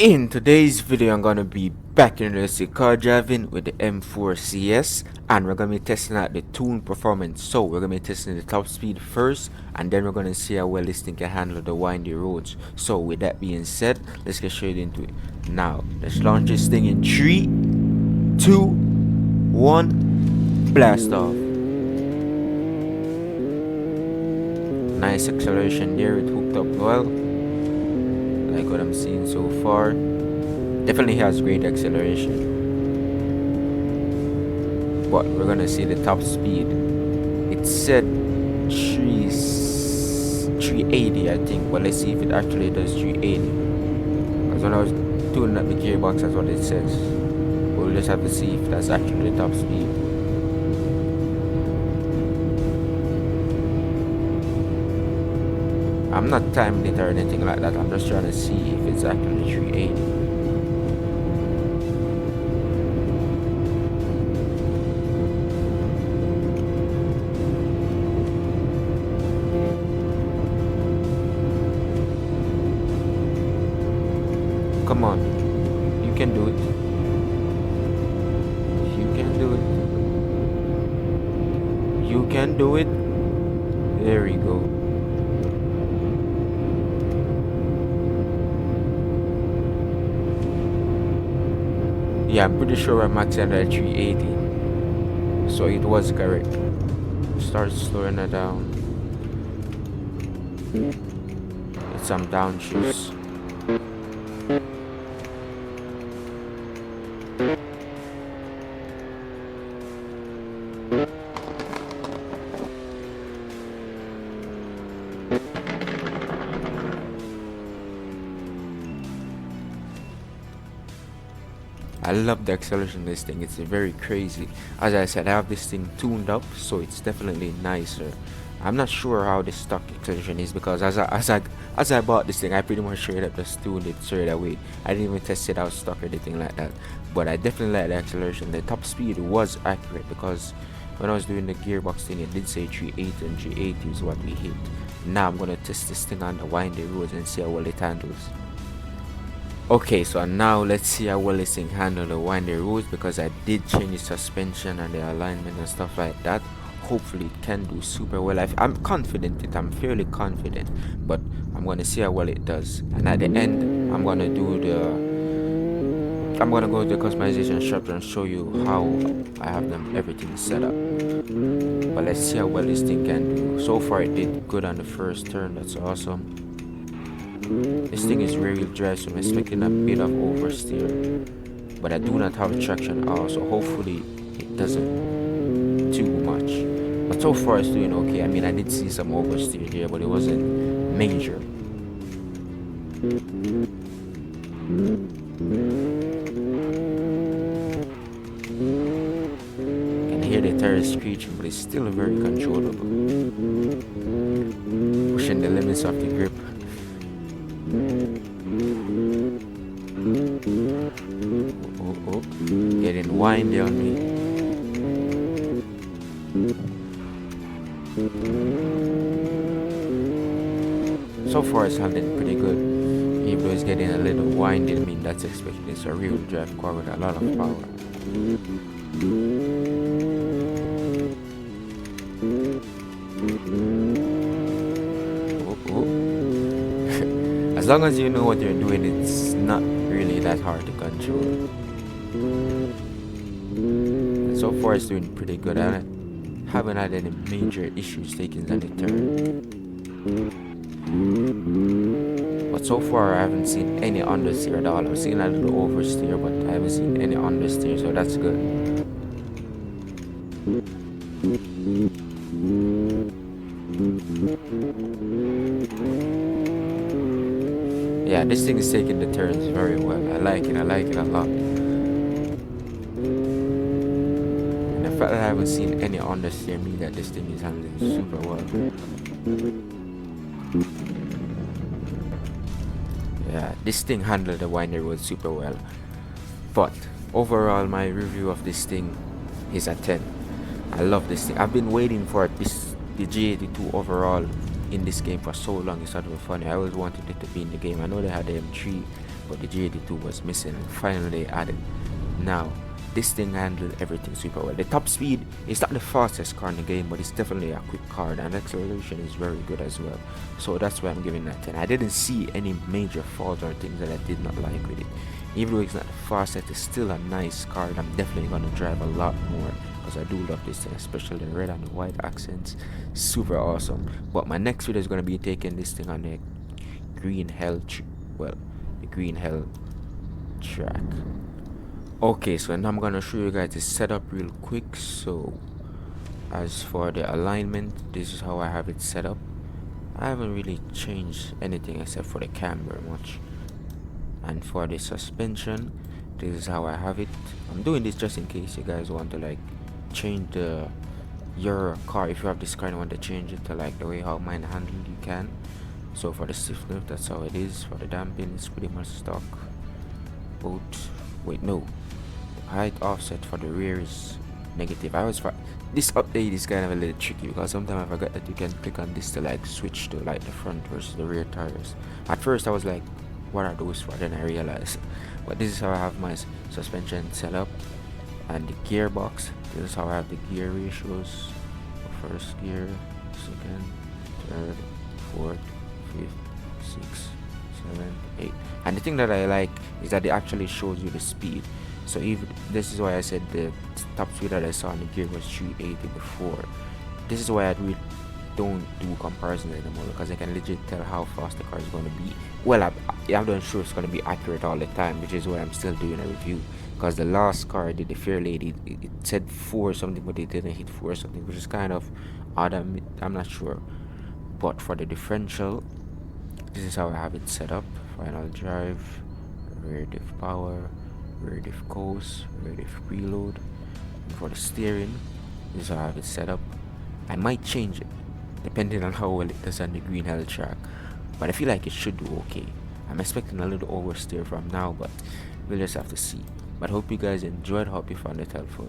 In today's video, I'm gonna be back in realistic car driving with the M4Cs, and we're gonna be testing out the tune performance. So we're gonna be testing the top speed first, and then we're gonna see how well this thing can handle the windy roads. So with that being said, let's get straight into it. Now let's launch this thing in 3, 2, 1, blast off. Nice acceleration there, it hooked up well. Like what I'm seeing so far. Definitely has great acceleration. But we're gonna see the top speed. It said 380 I think, but let's see if it actually does 380. Because when I was tuning up the gearbox, that's what it says. We'll just have to see if that's actually the top speed. I'm not timing it or anything like that. I'm just trying to see if it's actually 380. Come on, you can do it. You can do it. You can do it. There we go. Yeah, I'm pretty sure I'm maxing at 380. So it was correct. Start slowing it down. It's some downshifts. I love the acceleration of this thing. It's very crazy. As I said, I have this thing tuned up, so it's definitely nicer. I'm not sure how the stock acceleration is because as I bought this thing, I pretty much straight up just tuned it straight away. I didn't even test it out stock or anything like that. But I definitely like the acceleration. The top speed was accurate because when I was doing the gearbox thing, it did say 380 and 380 is what we hit. Now I'm gonna test this thing on the windy roads and see how well it handles. Okay, so now let's see how well this thing handle the windy roads because I did change the suspension and the alignment and stuff like that. Hopefully it can do super well. I'm confident I'm fairly confident, but I'm gonna see how well it does. And at the end, I'm gonna go to the customization shop and show you how I have everything set up. But let's see how well this thing can do. So far it did good on the first turn. That's awesome. This thing is rear wheel drive, so I'm expecting a bit of oversteer, but I do not have traction out, so hopefully it doesn't too much. But so far it's doing okay. I mean, I did see some oversteer here, but it wasn't major. You can hear the tires screeching, but it's still very controllable. Pushing the limits of the grip. Oh, getting windy on me. So far it's handling pretty good, even though it's getting a little windy. I mean, that's expected. It's a real drive car with a lot of power. As long as you know what you're doing, it's not really that hard to control. And so far it's doing pretty good. I haven't had any major issues taking any turn. But so far I haven't seen any understeer at all. I've seen a little oversteer, but I haven't seen any understeer, so that's good. Yeah, this thing is taking the turns very well. I like it a lot. And the fact that I haven't seen any understeer means that this thing is handling super well. Yeah, this thing handled the windy road super well. But overall, my review of this thing is a 10. I love this thing. I've been waiting for the G82 overall in this game for so long. It's not even funny. I always wanted it to be in the game. I know they had the M3 but the G82 was missing, and finally they added. Now this thing handled everything super well. The top speed is not the fastest car in the game, but it's definitely a quick car, and acceleration is very good as well. So that's why I'm giving that 10. I didn't see any major faults or things that I did not like with it. Even though it's not the fastest, it's still a nice car, and I'm definitely gonna drive a lot more because I do love this thing, especially the red and the white accents. Super awesome. But my next video is gonna be taking this thing on the green hell, the green hell track. Okay, so now I'm gonna show you guys the setup real quick. So as for the alignment, this is how I have it set up. I haven't really changed anything except for the camber much. And for the suspension, this is how I have it. I'm doing this just in case you guys want to like change your car. If you have this car and want to change it to like the way how mine handled, you can. So for the stiffness, that's how it is. For the damping, it's pretty much stock. Wait, no, height offset for the rear is negative. I always find this update is kind of a little tricky because sometimes I forget that you can click on this to like switch to like the front versus the rear tires. At first I was like, what are those for? Then I realized. But this is how I have my suspension set up, and the gearbox, this is how I have the gear ratios. First gear, second, third, fourth, fifth, sixth, 7, 8. And the thing that I like is that it actually shows you the speed. So if this is why I said the top speed that I saw on the gear was 380 before. This is why I really don't do comparisons anymore, because I can legit tell how fast the car is going to be. Well, I'm not sure it's going to be accurate all the time, which is why I'm still doing a review. Because the last car I did, the Fair Lady, it said 4 something, but it didn't hit 4 something, which is kind of odd. I'm not sure. But for the differential, this is how I have it set up. Final drive, rear diff power, rear diff coast, rear diff preload. And for the steering, this is how I have it set up. I might change it depending on how well it does on the green hell track, but I feel like it should do okay. I'm expecting a little oversteer from now, but we'll just have to see. But hope you guys enjoyed, hope you found it helpful.